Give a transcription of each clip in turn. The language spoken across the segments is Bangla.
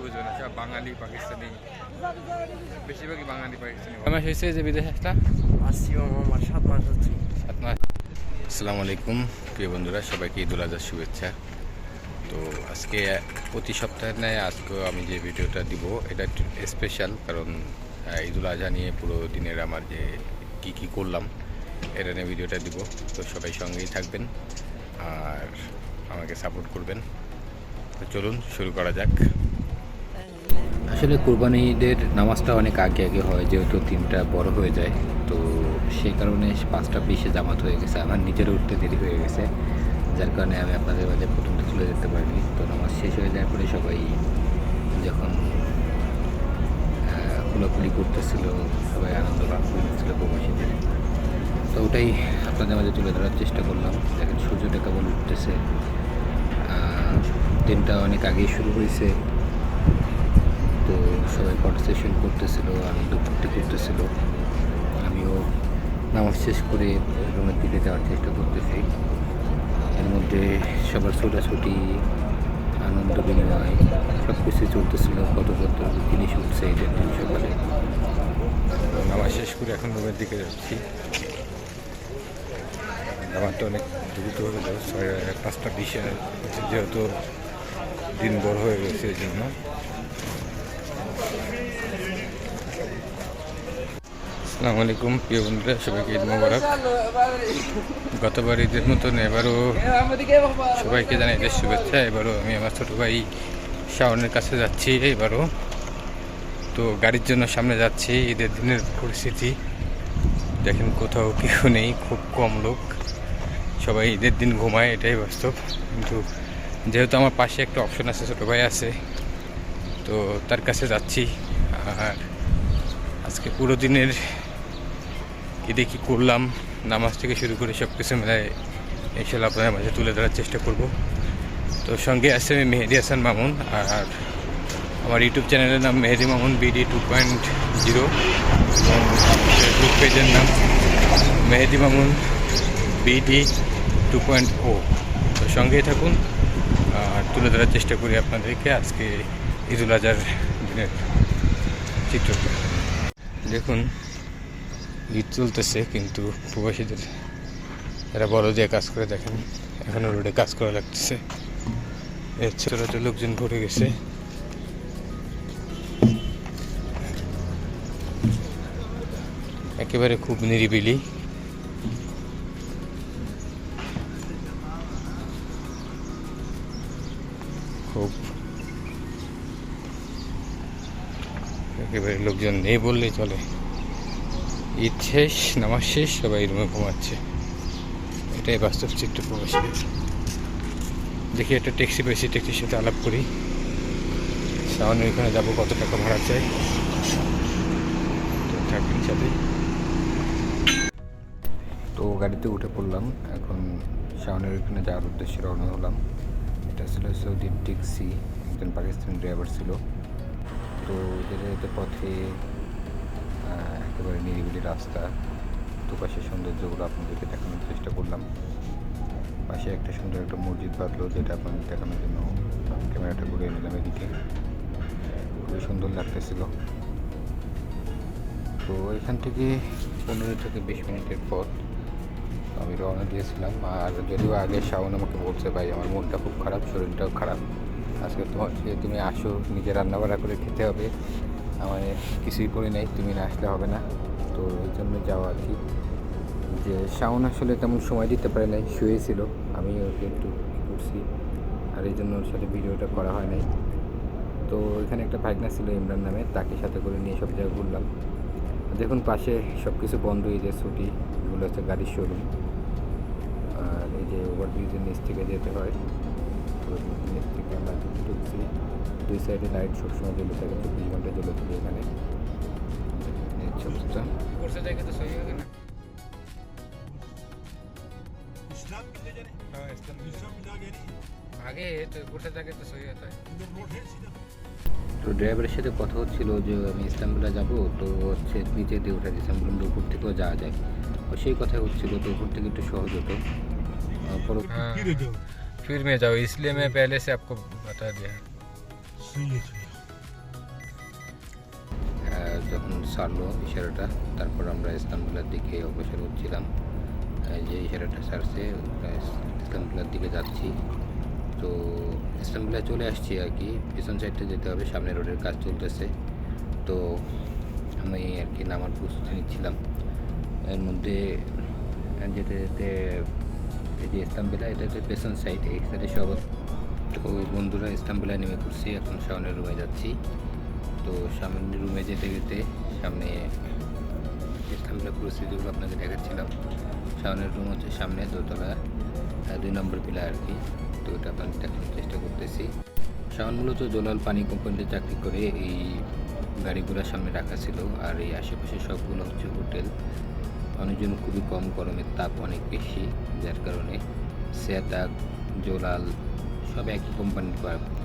বুঝবে না, সব বাঙালি পাকিস্তানি, বেশিরভাগই বাঙালি পাকিস্তানি। মাস হয়েছে যে বিদেশ আসলা? আসছি আমার 7 মাস হচ্ছে। 7 মাস। আসসালামু আলাইকুম প্রিয় বন্ধুরা, সবাইকে ঈদুল আজহার শুভেচ্ছা। তো আজকে প্রতি সপ্তাহের ন্যায় আজকেও আমি যে ভিডিওটা দিব এটা একটু স্পেশাল, কারণ ঈদুল আজহা নিয়ে পুরো দিনের আমার যে কি করলাম এটা নিয়ে ভিডিওটা দিব। তো সবাই সঙ্গেই থাকবেন আর আমাকে সাপোর্ট করবেন। তো চলুন শুরু করা যাক। আসলে কুরবানি ঈদের নামাজটা অনেক আগে হয়, যেহেতু দিনটা বড় হয়ে যায়। তো সেই কারণে 5টা 20-এ জামাত হয়ে গেছে, আমার নিজের উঠতে দেরি হয়ে গেছে, যার কারণে আমি আপনাদের মাঝে প্রথমটা তুলে যেতে পারিনি। তো নামাজ শেষ হয়ে যাওয়ার পরে সবাই যখন খোলাখুলি করতেছিল, সবাই আনন্দ লাভ করতেছিল প্রবাসীদের, তো ওটাই আপনাদের মাঝে তুলে ধরার চেষ্টা করলাম। দেখেন সূর্যটা কেবল উঠতেছে, দিনটা অনেক আগেই শুরু হয়েছে। তো সবাই পার্টিসিপেশন করতেছিল, আনন্দ ফুর্তি করতেছিল। আমিও নামাজ শেষ করে রুমের দিকে যাওয়ার চেষ্টা করতেছি। এর মধ্যে সবার ছোটাছুটি, আনন্দ বিনিময় সব কিছু চলতেছিল। কত জিনিস উঠছে ঈদের দিন সকালে। নামাজ শেষ করে এখন রুমের দিকে যাচ্ছি। নামাজটা অনেক দ্রুত হয়ে গেল, 5টা 20-এ, যেহেতু দিন বড় হয়ে গেছে এই জন্য। আসসালামু আলাইকুম প্রিয় বন্ধুরা, সবাইকে ঈদ মোবারক। গতবার ঈদের মতন এবারও সবাইকে জানাই ঈদের শুভেচ্ছা। এবারও আমি আমার ছোটো ভাই শাওনের কাছে যাচ্ছি এবারও। তো গাড়ির জন্য সামনে যাচ্ছি। ঈদের দিনের পরিস্থিতি দেখেন, কোথাও কেউ নেই, খুব কম লোক, সবাই ঈদের দিন ঘুমায়, এটাই বাস্তব। কিন্তু যেহেতু আমার পাশে একটা অপশন আছে, ছোটো ভাই আছে, তো তার কাছে যাচ্ছি। আর আজকে পুরো দিনের ঈদে কী করলাম, নামাজ থেকে শুরু করে সব কিছু মেলায় ইনশাল্লাহ আপনাদের মাঝে তুলে ধরার চেষ্টা করব। তো সঙ্গে আছে আমি মেহেদি হাসান মামুন, আর আমার ইউটিউব চ্যানেলের নাম মেহেদি মামুন BD 2.0 এবং ফেসবুক পেজের নাম মেহেদি মামুন BD 2.0। তো সঙ্গেই থাকুন আর তুলে ধরার চেষ্টা করি আপনাদেরকে আজকে ঈদুল আজহার দিনের চিত্রটা। দেখুন ঈদ চলতেছে, কিন্তু প্রবাসীদের এরা বড় দিয়ে কাজ করে, দেখেন এখনও রোডে কাজ করা লাগতেছে। এর ছোট ছোট লোকজন ভরে গেছে। একেবারে খুব নিরিবিলি। খুব একেবারে লোকজন নেই বললেই চলে। ঈদ শেষ, নামাজ শেষ, সবাই রুমে ঘুমাচ্ছে, এটাই বাস্তব চিত্র প্রবাসীদের। দেখি একটা ট্যাক্সি পেয়েছি, ট্যাক্সির সাথে আলাপ করি। শাওনের ওইখানে যাবো, কত টাকা ভাড়া চাই, তো থাকবেন সাথে। তো গাড়িতে উঠে পড়লাম, এখন শাওনের ওইখানে যাওয়ার উদ্দেশ্যে রওনা হলাম। এটা ছিল সৌদির ট্যাক্সি, একজন পাকিস্তানি ড্রাইভার ছিল। তো যেতে পথে একেবারে নিরিবিলি রাস্তা, দুপাশের সৌন্দর্যগুলো আপনাদেরকে দেখানোর চেষ্টা করলাম। পাশে একটা সুন্দর একটা মসজিদ বাঁধলো, যেটা আপনাদের দেখানোর জন্য ক্যামেরাটা ঘুরে নিলাম এদিকে। খুবই সুন্দর লাগতেছিল। তো এখান থেকে 15 থেকে 20 মিনিটের পথ আমি রওনা দিয়েছিলাম। আর যদিও আগে শাওন আমাকে বলছে, ভাই আমার মনটা খুব খারাপ, শরীরটাও খারাপ, আজকে তুমি আসো, নিজে রান্নাবাড়া করে খেতে হবে, আমার কিছুই করি নাই, তুমি না আসলে হবে না। তো এই জন্য যাওয়া আর কি। যে শাওন আসলে তেমন সময় দিতে পারে নাই, শুয়েছিল, আমি ওকে একটু করছি, আর এই জন্য ওর সাথে ভিডিওটা করা হয় নাই। তো এখানে একটা ভাগনা ছিল ইমরান নামে, তাকে সাথে করে নিয়ে সব জায়গায় ঘুরলাম। দেখুন পাশে সব কিছু বন্ধ, এই যে ছুটি, এগুলো হচ্ছে গাড়ির শোরুম। আর এই যে ওভারব্রিজের নিচ থেকে যেতে হয়, নিচ থেকে আমরা ঢুকছি। 2 সাইডে লাইট সবসময় জ্বলে থাকে, 24 ঘন্টা জ্বলে থাকে এখানে। এই ছবিটা তো ড্রাইভারের সাথে কথা হচ্ছিল যে আমি ইস্তাম্বুলে যাব, তো হচ্ছে নিচে দিয়ে উঠে দিয়েছিলাম, বললাম উপর থেকেও যাওয়া যায়। তো সেই কথাই হচ্ছিল, তো উপর থেকে একটু সহজ হতো। फिर में जाओ, इसलिए मैं पहले से आपको बता दिया। যখন ছাড়লো ইশারাটা, তারপর আমরা ইস্তানবুলের দিকে অগ্রসর হচ্ছিলাম। যে ইশারাটা ছাড়ছে ইস্তানবুলের দিকে যাচ্ছি। তো ইস্তানবুলে চলে আসছি আর কি, পিছন সাইডে যেতে হবে, সামনে রোডের কাজ চলতেছে। তো আমি আর কি নামার প্রস্তুতি নিচ্ছিলাম। এর মধ্যে যেতে যেতে এই যে ইস্তানবুলা, এটা হচ্ছে পেছন সাইড, এই সাইডে সব। তো বন্ধুরা ইস্তানবুলায় নেমে পড়ছি, এখন শাওনের রুমে যাচ্ছি। তো সামনের রুমে যেতে যেতে সামনে ইস্তানবুলের পরিস্থিতিগুলো আপনাকে দেখাচ্ছিলাম। শাওনের রুম হচ্ছে সামনে দোতলা, 2 নম্বর পিলার আর কি। তো এটা আপনাদের দেখানোর চেষ্টা করতেছি। শাওন মূলত জলাল পানি কোম্পানিতে চাকরি করে, এই গাড়িগুলো সামনে রাখা ছিল। আর এই আশেপাশে সবগুলো হচ্ছে হোটেল। অনেকজন খুবই কম, গরমের তাপ অনেক বেশি, যার কারণে সেতাক, জোলাল সব একই কোম্পানির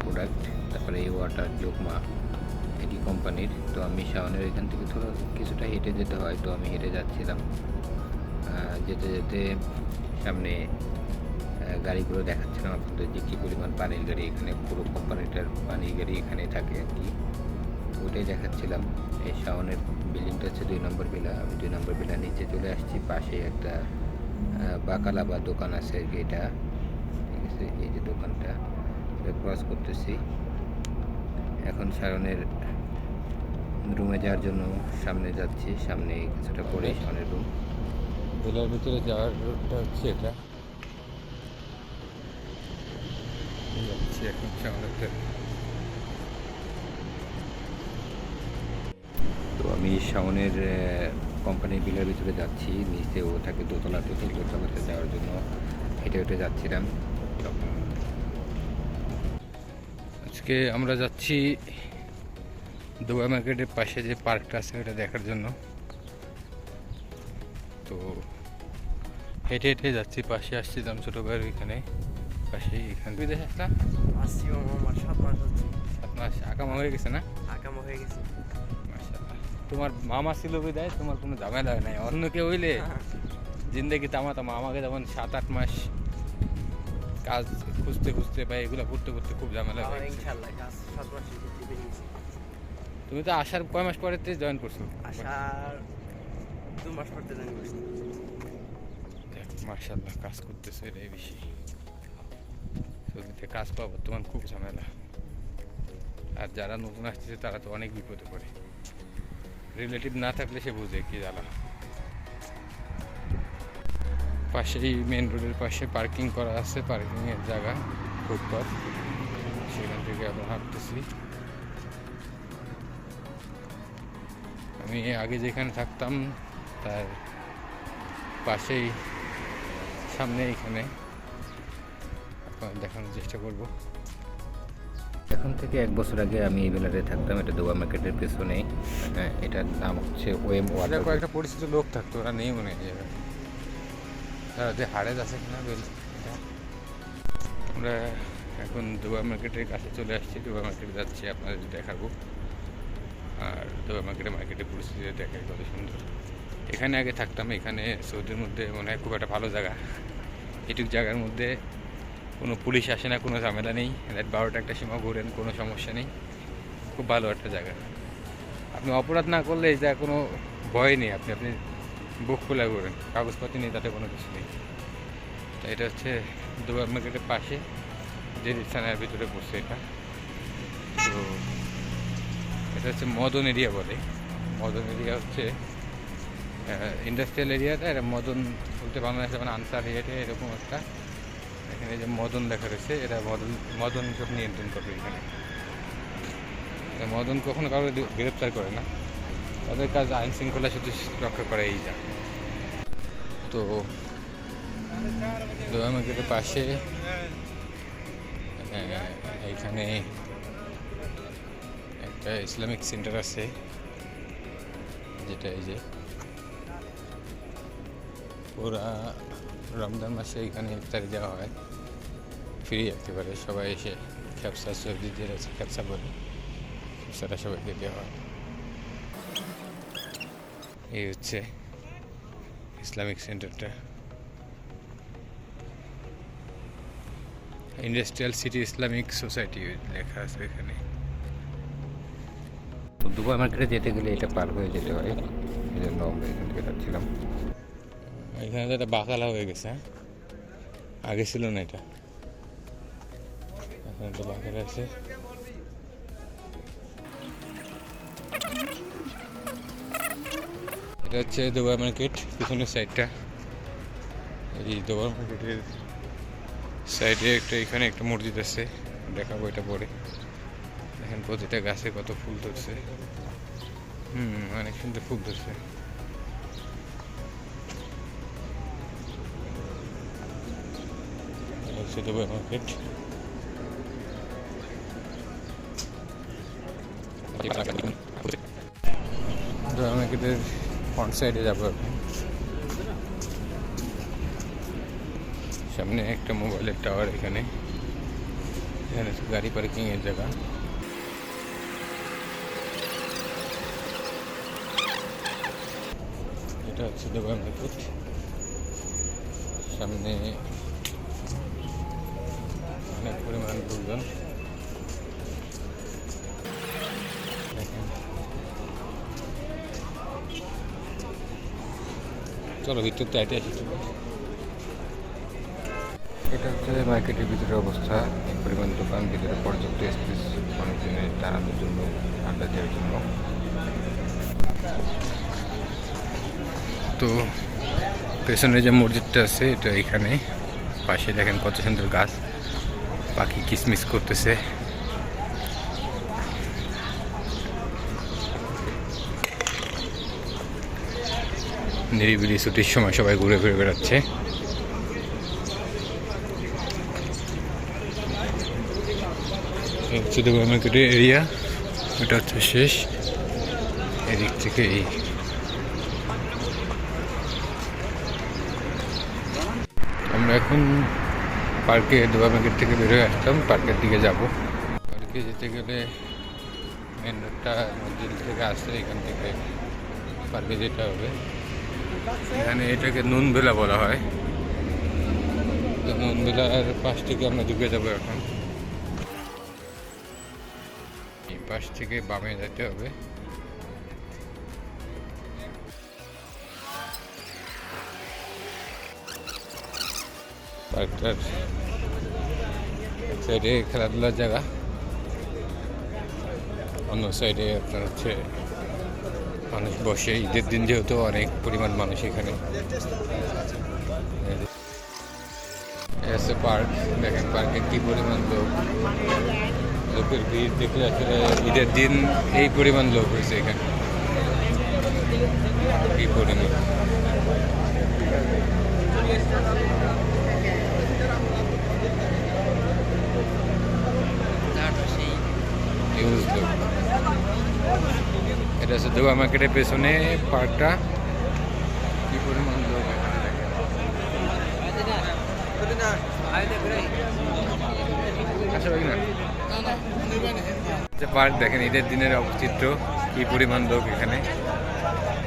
প্রোডাক্ট। তারপরে এই ওয়াটার যোগমা একই কোম্পানির। তো আমি শাওনের এখান থেকে কিছুটা হেঁটে যেতে হয়, তো আমি হেঁটে যাচ্ছিলাম। যেতে যেতে সামনে গাড়িগুলো দেখাচ্ছিলাম আপনাদের, যে কী পরিমাণ পানির গাড়ি এখানে, পুরো কোম্পানিটার পানির গাড়ি এখানে থাকে আর কি। ওটাই দেখাচ্ছিলাম। এই শাওনের বিল্ডিংটা হচ্ছে 2 নম্বর ভিলা। আমি 2 নম্বর ভিলার নিচে চলে আসছি। পাশে একটা বাকালা বা দোকান আছে আর কি, এটা ঠিক আছে। এই যে দোকানটা, এটা ক্রস করতেছি। এখন শাওনের রুমে যাওয়ার জন্য সামনে যাচ্ছি। সামনে কিছুটা পরে শাওনের রুম। ভিলার ভিতরে যাওয়ার রুটটা হচ্ছে এটা, যাচ্ছি এখন শাওনের। তো আমি শাওনের কোম্পানির বিলের ভিতরে যাচ্ছি। নিচে ও থাকে দোতলাতে, তো দোতলাতে যাওয়ার জন্য হেঁটে হেঁটে যাচ্ছিলাম। আজকে আমরা যাচ্ছি দুবাই মার্কেটের পাশে যে পার্কটা আছে ওটা দেখার জন্য। তো হেঁটে হেঁটে যাচ্ছি, পাশে আসছিলাম ছোটো ভাইয়ের ওইখানে পাশেই। এখান থেকে দেখে আসলাম। আসছি আমার 7 মাস হচ্ছে। 7 মাস আকামা হয়ে গেছে না? আকামা হয়ে গেছে। মাশাআল্লাহ। তোমার মামা ছিল বিদায় তোমার কোনো ঝামেলা নাই। অন্য কেউ হইলে জিন্দগি তামা তামা। আমাকে যেমন 7-8 মাস কাজ খুঁজতে খুঁজতে বা এগুলো করতে করতে খুব ঝামেলা হয়ে গেছে। ইনশাআল্লাহ কাজ 7 মাসের ভিতরে বেরিয়েছে। তুমি তো আসার কয় মাস পরে জয়েন করছো? আসার 2 মাস পরে জয়েন করছি। মাশাআল্লাহ, কাজ করতেছে এটাই বেশি। সৌদিতে কাজ পাওয়া বর্তমান খুব ঝামেলা। আর যারা নতুন আসতেছে তারা তো অনেক বিপদে পড়ে। রিলেটিভ না থাকলে সে বুঝে কি জ্বালা। পাশেই মেন রোডের পাশে পার্কিং করা আছে, পার্কিংয়ের জায়গা, ফুটপাথ। সেখান থেকে আমরা হাঁটতেছি। আমি আগে যেখানে থাকতাম তার পাশেই সামনে এখানে দেখানোর চেষ্টা করব। এখন থেকে 1 বছর আগে আমি এই বেলারে থাকতাম, এটা দুবাই মার্কেটের পেছনে। এটার নাম হচ্ছে ওয়েম ওয়াটার। কয়েকটা পরিচিত লোক থাকতো, ওরা নেই মনে হয়। যে হাড়েজ আছে কিনা বেল। আমরা এখন দুবাই মার্কেটের কাছে চলে আসছি। দুবাই মার্কেটে যাচ্ছি, আপনাদের দেখাবো। আর দুবাই মার্কেটের পরিস্থিতি দেখাই কত সুন্দর। এখানে আগে থাকতাম, এখানে সৌদির মধ্যে মনে হয় খুব একটা ভালো জায়গা। এটুক জায়গার মধ্যে কোনো পুলিশ আসে না, কোনো ঝামেলা নেই। রাত 12টা একটা সীমা ঘুরেন, কোনো সমস্যা নেই। খুব ভালো একটা জায়গা। আপনি অপরাধ না করলে এই জায়গা কোনো ভয় নেই। আপনি বুক খোলা ঘুরেন, কাগজপাতি নেই, তাতে কোনো কিছু নেই। তো এটা হচ্ছে দুবাই মার্কেটের পাশে যে থানার ভিতরে পড়ছে এটা। তো এটা হচ্ছে মদন এরিয়া বলে। মদন এরিয়া হচ্ছে ইন্ডাস্ট্রিয়াল এরিয়াটা। এটা মদন বলতে বাংলাদেশে মানে আনসার এরিয়াটা এরকম একটা। এখানে যে মদন লেখা রয়েছে, এটা মদন সব নিয়ন্ত্রণ করবে এখানে। মদন কখনো কাউকে গ্রেপ্তার করে না, তাদের কাজ আইন শৃঙ্খলা শুধু রক্ষা করে এই যা। তো দুবাই মার্কেটের পাশে এইখানে একটা ইসলামিক সেন্টার আছে, যেটা এই যে পুরা রমজান মাসে এখানে ইফতারি দেওয়া হয়, ফ্রি একেবারে। সবাই এসে খ্যাপসা সবজি যে আছে, খ্যাপসা বলে, খ্যাপসাটা সবাইকে দেওয়া হয়। এই হচ্ছে ইসলামিক সেন্টারটা। ইন্ডাস্ট্রিয়াল সিটি ইসলামিক সোসাইটি লেখা আছে এখানে। তো দুবাই মার্কেটে যেতে গেলে এটা পার হয়ে যেতে হয়, এই জন্য আমরা এখান থেকে যাচ্ছিলাম। এখানে তো একটা বাকালা হয়ে গেছে, হ্যাঁ আগে ছিল না এটা, এখন একটা বাকালা আছে। এটা হচ্ছে দুবাই মার্কেট, পিছনের সাইডটা। এই দুবাই মার্কেটের সাইডে একটা এখানে একটা মসজিদ আছে, দেখাবো এটা পরে। দেখেন প্রতিটা গাছে কত ফুল ধরছে, অনেক সুন্দর ফুল ধরছে। হচ্ছে দুবাই মার্কেট। দুবাই মার্কেটের ফ্রন্ট সাইডে যাবো এখন। সামনে একটা মোবাইলের টাওয়ার, এখানে এখানে গাড়ি পার্কিং এর জায়গা। এটা হচ্ছে দুবাই মার্কেট, সামনে অনেক পরিমাণ লোকজন। চলো ভিতর চাইতে আসি। এটা হচ্ছে মার্কেটের ভিতরে অবস্থা, এই পরিমাণ দোকান, ভিতরে পর্যাপ্ত স্পেস মানুষজনের দাঁড়ানোর জন্য, আড্ডা দেওয়ার জন্য। তো পেছনে যে মসজিদটা আছে এটা এখানে, পাশে দেখেন কত সুন্দর গাছ, পাখি কিসমিস করতেছে। নিরিবিলি ছুটির সময় সবাই ঘুরে ঘুরে বেড়াচ্ছে। হচ্ছে দুবাই মার্কেটের এরিয়া, এটা হচ্ছে শেষ। এদিক থেকে এই আমরা এখন পার্কে, দুবাই মার্কেট থেকে বের হয়ে আসতাম, পার্কের দিকে যাব। পার্কে যেতে গেলে মেন রোডটা মসজিদ থেকে আসছে, এখান থেকে পার্কে যেতে হবে। এখানে এটাকে নুনবেলা বলা হয়, তো নুনবেলার পাশ থেকে আমরা ঢুকে যাবো এখন। এই পাশ থেকে বামে যেতে হবে। পার্কটার সাইডে খেলাধুলার জায়গা, অন্য সাইডে আপনার হচ্ছে মানুষ বসে, ঈদের দিন যেহেতু অনেক পরিমাণ মানুষ এখানে। পার্ক দেখেন, পার্কে কি পরিমাণ লোক, লোকের ভিড় দেখলে আসলে ঈদের দিন এই পরিমাণ লোক হয়েছে এখানে, কি পরিমাণ। এটা হচ্ছে দুবাই মার্কেটের পেছনে পার্কটা, কি পরিমাণ লোক এখানে দেখেন। পার্ক দেখেন, ঈদের দিনের অবচিত্র, কি পরিমাণ লোক এখানে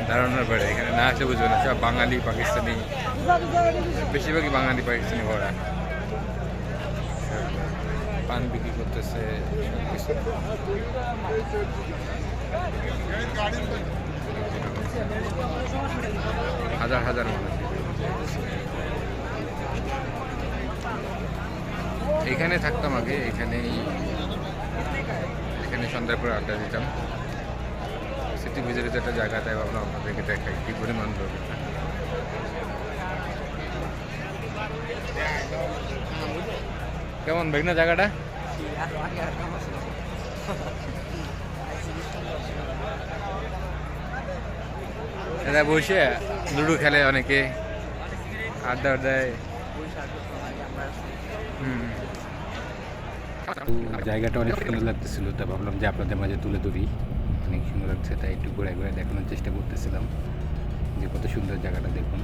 দাঁড়ানোর পরে। এখানে না আসলে বুঝবে না, সব বাঙালি পাকিস্তানি, বেশিরভাগই বাঙালি পাকিস্তানি ভরা। পান বিক্রি করতেছে, হাজার হাজার মানুষ এখানে থাকতাম আগে, এখানে সন্ধ্যার পরে আড্ডা দিতাম। সিটি ভিতরে তো একটা জায়গা, তাই ভাবলাম আপনাদেরকে দেখাই কি পরিমাণ লোক। কেমন বেগ না জায়গাটা? এরা বসে লুডো খেলে, অনেকে আড্ডা দেয়। জায়গাটা অনেক সুন্দর লাগতেছিল, তা ভাবলাম যে আপনাদের মাঝে তুলে ধরি। অনেক সুন্দর লাগছে, তাই একটু ঘুরে ঘুরে দেখানোর চেষ্টা করতেছিলাম যে কত সুন্দর জায়গাটা দেখুন।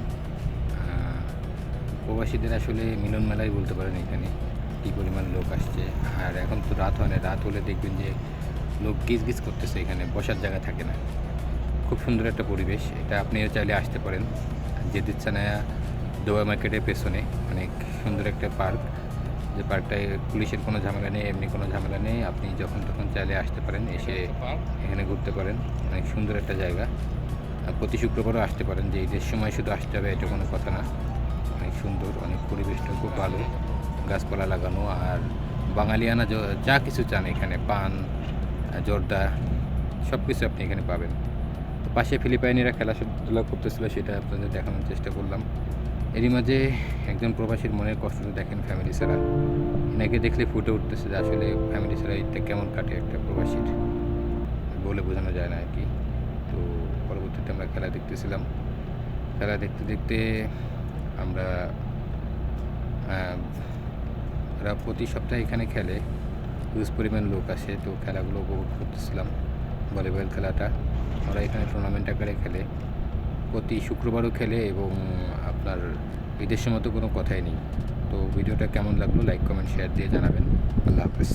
প্রবাসীদের আসলে মিলন মেলাই বলতে পারেন, এখানে কী পরিমাণ লোক আসছে। আর এখন তো রাত হয় না, রাত হলে দেখবেন যে লোক গিজ গিজ করতেছে, এখানে বসার জায়গা থাকে না। খুব সুন্দর একটা পরিবেশ, এটা আপনিও চাইলে আসতে পারেন। যেদিচ্ছানায়া দুবাই মার্কেটের পেছনে অনেক সুন্দর একটা পার্ক, যে পার্কটায় পুলিশের কোনো ঝামেলা নেই, এমনি কোনো ঝামেলা নেই। আপনি যখন তখন চাইলে আসতে পারেন, এসে এখানে ঘুরতে পারেন। অনেক সুন্দর একটা জায়গা। প্রতি শুক্রবারও আসতে পারেন, যে ঈদের সময় শুধু আসতে হবে এটা কোনো কথা না। অনেক সুন্দর, অনেক পরিবেশটা খুব ভালো, গাছপালা লাগানো। আর বাঙালিয়ানা যা কিছু চান এখানে, পান, জর্দা, সব কিছু আপনি এখানে পাবেন। তো পাশে ফিলিপাইনিরা খেলাধুলা করতেছিল, সেটা আপনাদের দেখানোর চেষ্টা করলাম। এরই মাঝে একজন প্রবাসীর মনের কষ্টটা দেখেন, ফ্যামিলি ছাড়া। এনাকে দেখলে ফুটে উঠতেছে যে আসলে ফ্যামিলি ছাড়া ঈদটা কেমন কাটে একটা প্রবাসীর, বলে বোঝানো যায় না আর কি। তো পরবর্তীতে আমরা খেলা দেখতেছিলাম। খেলা দেখতে দেখতে আমরা ওরা প্রতি সপ্তাহে এখানে খেলে, হিউজ পরিমাণ লোক আসে। তো খেলাগুলো উপভোগ করতেছিলাম। ভলিবল খেলাটা ওরা এখানে টুর্নামেন্ট আকারে খেলে, প্রতি শুক্রবারও খেলে, এবং আপনার ঈদের সময় তো কোনো কথাই নেই। তো ভিডিওটা কেমন লাগলো লাইক কমেন্ট শেয়ার দিয়ে জানাবেন। আল্লাহ হাফেজ।